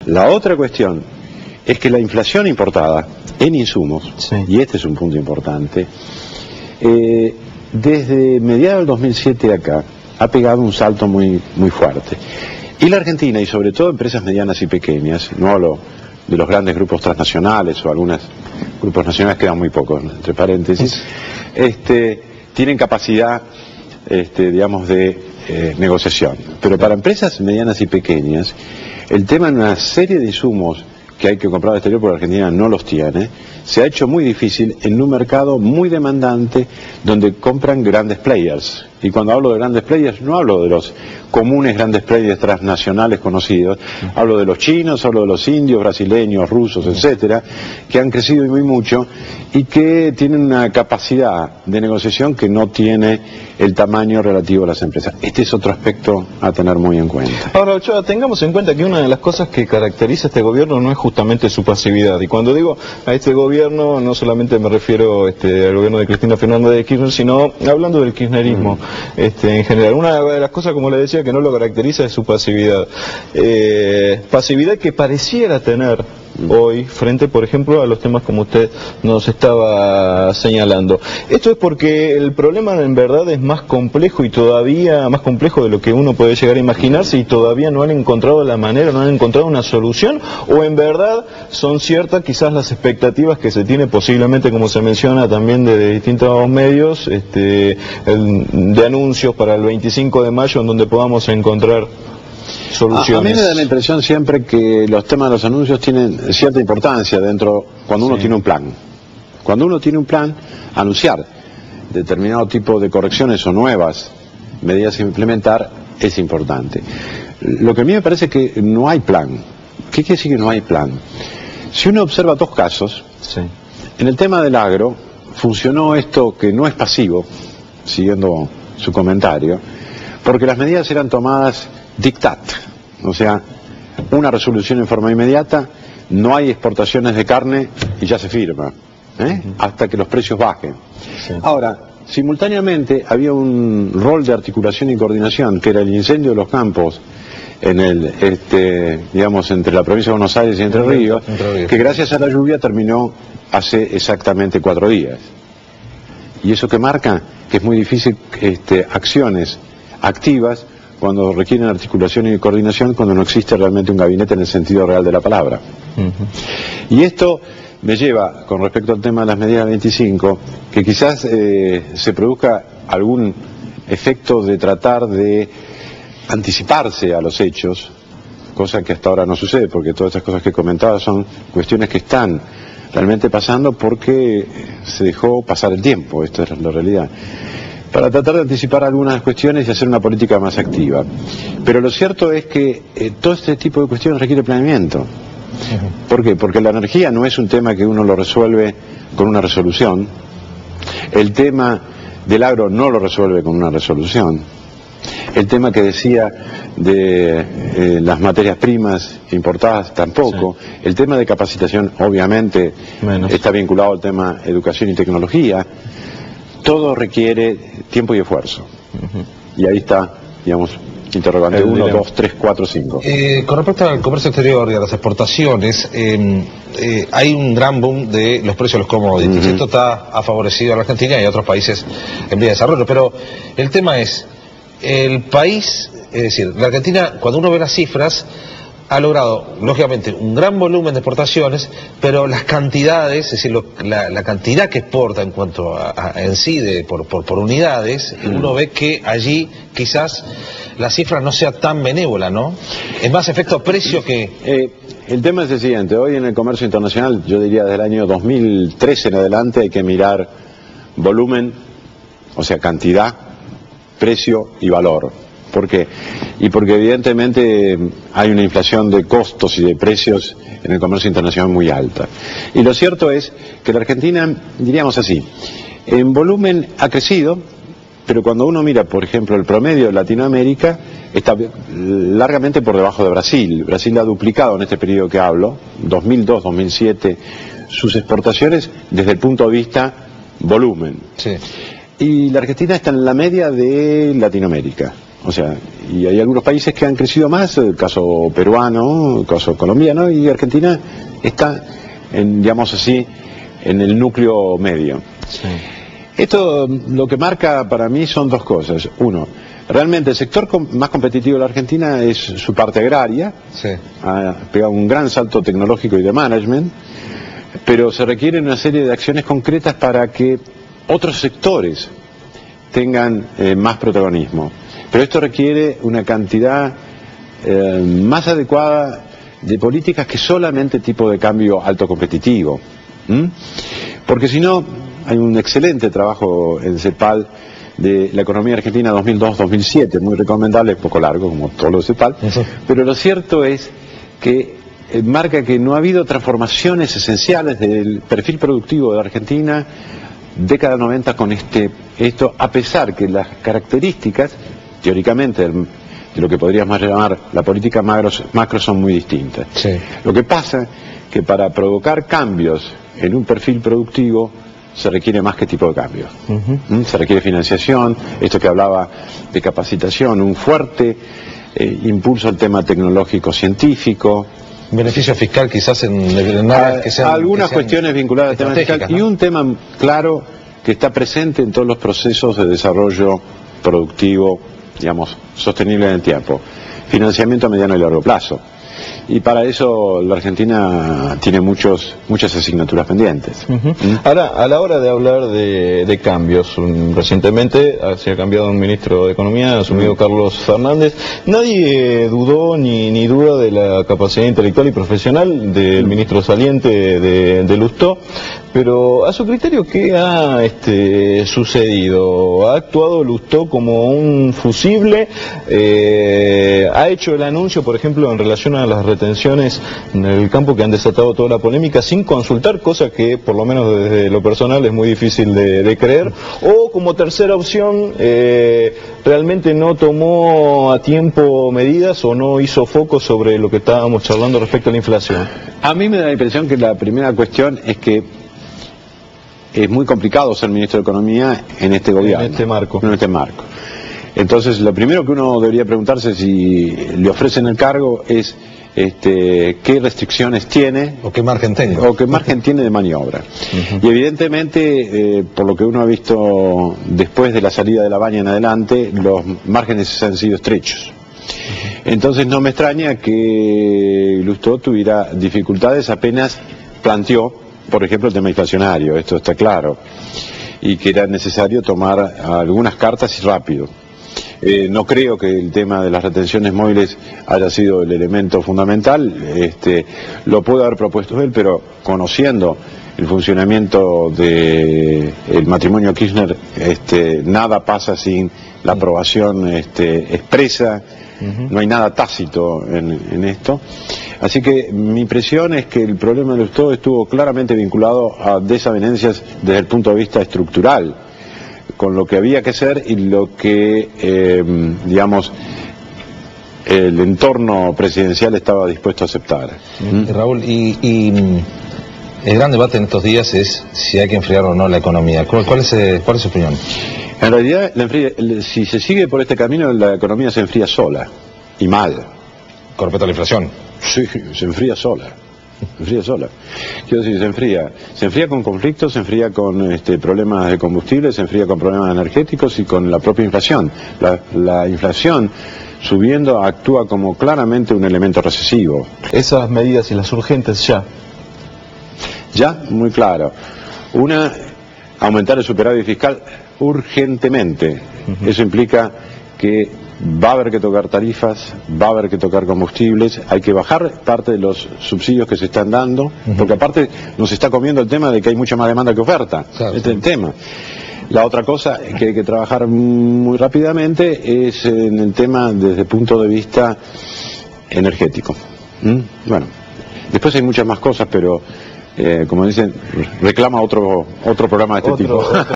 La otra cuestión es que la inflación importada en insumos, sí, y este es un punto importante, desde mediados del 2007 acá ha pegado un salto muy fuerte. Y la Argentina, y sobre todo empresas medianas y pequeñas, no hablo de los grandes grupos transnacionales o algunos grupos nacionales, quedan muy pocos, entre paréntesis, tienen capacidad, digamos, de negociación. Pero para empresas medianas y pequeñas, el tema en una serie de insumos que hay que comprar al exterior, porque Argentina no los tiene, se ha hecho muy difícil en un mercado muy demandante donde compran grandes players. Y cuando hablo de grandes players, no hablo de los comunes grandes players transnacionales conocidos, hablo de los chinos, hablo de los indios, brasileños, rusos, etcétera, que han crecido muy mucho y que tienen una capacidad de negociación que no tiene el tamaño relativo a las empresas. Este es otro aspecto a tener muy en cuenta. Ahora, Ochoa, tengamos en cuenta que una de las cosas que caracteriza a este gobierno no es justamente su pasividad. Y cuando digo a este gobierno, no solamente me refiero al gobierno de Cristina Fernández de Kirchner, sino hablando del kirchnerismo en general. Una de las cosas, como le decía, que no lo caracteriza es su pasividad. Pasividad que pareciera tener hoy frente, por ejemplo, a los temas como usted nos estaba señalando. Esto es porque el problema en verdad es más complejo y todavía más complejo de lo que uno puede llegar a imaginarse, y todavía no han encontrado la manera, no han encontrado una solución, o en verdad son ciertas quizás las expectativas que se tiene posiblemente, como se menciona también de distintos medios, de anuncios para el 25 de mayo en donde podamos encontrar soluciones. A mí me da la impresión siempre que los temas de los anuncios tienen cierta importancia dentro, cuando uno tiene un plan. Cuando uno tiene un plan, anunciar determinado tipo de correcciones o nuevas medidas a implementar es importante. Lo que a mí me parece que no hay plan. ¿Qué quiere decir que no hay plan? Si uno observa dos casos, en el tema del agro funcionó esto que no es pasivo, siguiendo su comentario, porque las medidas eran tomadas dictat, o sea, una resolución en forma inmediata, no hay exportaciones de carne y ya se firma, hasta que los precios bajen. Ahora, simultáneamente había un rol de articulación y coordinación, que era el incendio de los campos en digamos, entre la provincia de Buenos Aires y Entre Ríos, que gracias a la lluvia terminó hace exactamente 4 días. Y eso que marca que es muy difícil acciones activas cuando requieren articulación y coordinación, cuando no existe realmente un gabinete en el sentido real de la palabra. Y esto me lleva, con respecto al tema de las medidas 25, que quizás se produzca algún efecto de tratar de anticiparse a los hechos, cosa que hasta ahora no sucede, porque todas estas cosas que comentaba son cuestiones que están realmente pasando porque se dejó pasar el tiempo, esto es la realidad, para tratar de anticipar algunas cuestiones y hacer una política más activa. Pero lo cierto es que todo este tipo de cuestiones requiere planeamiento. ¿Por qué? Porque la energía no es un tema que uno lo resuelve con una resolución. El tema del agro no lo resuelve con una resolución. El tema que decía de las materias primas importadas tampoco. El tema de capacitación obviamente está vinculado al tema educación y tecnología. Todo requiere tiempo y esfuerzo. Y ahí está, digamos, interrogante 1, 2, 3, 4, 5. Con respecto al comercio exterior y a las exportaciones, hay un gran boom de los precios de los commodities. Esto ha favorecido a la Argentina y a otros países en vía de desarrollo. Pero el tema es, el país, es decir, la Argentina, cuando uno ve las cifras, ha logrado, lógicamente, un gran volumen de exportaciones, pero las cantidades, es decir, la cantidad que exporta en cuanto en sí por unidades, uno ve que allí quizás la cifra no sea tan benévola, ¿no? Es más efecto precio que... El tema es el siguiente, hoy en el comercio internacional, yo diría desde el año 2013 en adelante, hay que mirar volumen, o sea, cantidad, precio y valor. ¿Por qué? Y porque evidentemente hay una inflación de costos y de precios en el comercio internacional muy alta. Y lo cierto es que la Argentina, diríamos así, en volumen ha crecido, pero cuando uno mira, por ejemplo, el promedio de Latinoamérica, está largamente por debajo de Brasil. Brasil ha duplicado en este periodo que hablo, 2002-2007, sus exportaciones desde el punto de vista volumen. Y la Argentina está en la media de Latinoamérica. O sea, Y hay algunos países que han crecido más, el caso peruano, el caso colombiano, y Argentina está, digamos así, en el núcleo medio. Sí. Esto lo que marca para mí son dos cosas. Uno, realmente el sector más competitivo de la Argentina es su parte agraria, Sí. ha pegado un gran salto tecnológico y de management, pero se requieren una serie de acciones concretas para que otros sectores tengan más protagonismo. Pero esto requiere una cantidad más adecuada de políticas que solamente tipo de cambio alto competitivo. Porque si no, hay un excelente trabajo en CEPAL de la economía argentina 2002-2007, muy recomendable, poco largo como todo lo de CEPAL, pero lo cierto es que marca que no ha habido transformaciones esenciales del perfil productivo de la Argentina década 90 con esto, a pesar que las características, teóricamente, de lo que podríamos llamar la política macro son muy distintas. Sí. Lo que pasa que para provocar cambios en un perfil productivo se requiere más que tipo de cambios. Se requiere financiación, esto que hablaba de capacitación, un fuerte impulso al tema tecnológico científico. Beneficio fiscal quizás en áreas que sean... Algunas cuestiones vinculadas al tema fiscal, ¿no? Y un tema claro que está presente en todos los procesos de desarrollo productivo, digamos, sostenible en el tiempo. Financiamiento a mediano y largo plazo. Y para eso la Argentina tiene muchas asignaturas pendientes. Ahora, a la hora de hablar de cambios, recientemente se ha cambiado un ministro de Economía, ha asumido Carlos Fernández. Nadie dudó ni duda de la capacidad intelectual y profesional del ministro saliente de Lustó, pero a su criterio, ¿qué ha sucedido? ¿Ha actuado Lustó como un fusible? ¿Ha hecho el anuncio, por ejemplo, en relación a las retenciones en el campo que han desatado toda la polémica sin consultar, cosa que por lo menos desde lo personal es muy difícil de creer? O como tercera opción, realmente no tomó a tiempo medidas o no hizo foco sobre lo que estábamos charlando respecto a la inflación. A mí me da la impresión que la primera cuestión es que es muy complicado ser ministro de Economía en este gobierno. En este marco. Entonces, lo primero que uno debería preguntarse si le ofrecen el cargo es qué restricciones tiene o qué margen tengo, o qué margen tiene de maniobra. Y evidentemente, por lo que uno ha visto después de la salida de la Baña en adelante, los márgenes han sido estrechos. Entonces no me extraña que Lustó tuviera dificultades apenas planteó, por ejemplo, el tema inflacionario, esto está claro, y que era necesario tomar algunas cartas y rápido. No creo que el tema de las retenciones móviles haya sido el elemento fundamental, lo puede haber propuesto él, pero conociendo el funcionamiento del matrimonio Kirchner, nada pasa sin la aprobación expresa, no hay nada tácito en esto. Así que mi impresión es que el problema de Lustó estuvo claramente vinculado a desavenencias desde el punto de vista estructural, con lo que había que hacer y lo que, digamos, el entorno presidencial estaba dispuesto a aceptar. Raúl, y el gran debate en estos días es si hay que enfriar o no la economía. ¿Cuál es su opinión? En realidad, si se sigue por este camino, la economía se enfría sola, y mal. ¿Con respecto a la inflación? Sí, se enfría sola. Quiero decir, se enfría con conflictos, se enfría con problemas de combustible, se enfría con problemas energéticos y con la propia inflación. La inflación subiendo actúa como claramente un elemento recesivo. Esas medidas y las urgentes Ya, muy claro. Una, aumentar el superávit fiscal urgentemente. Eso implica que va a haber que tocar tarifas, va a haber que tocar combustibles, hay que bajar parte de los subsidios que se están dando, porque aparte nos está comiendo el tema de que hay mucha más demanda que oferta. Claro, este es el tema. La otra cosa que hay que trabajar muy rápidamente es en el tema desde el punto de vista energético. Bueno, después hay muchas más cosas, pero como dicen, reclama otro programa de este tipo.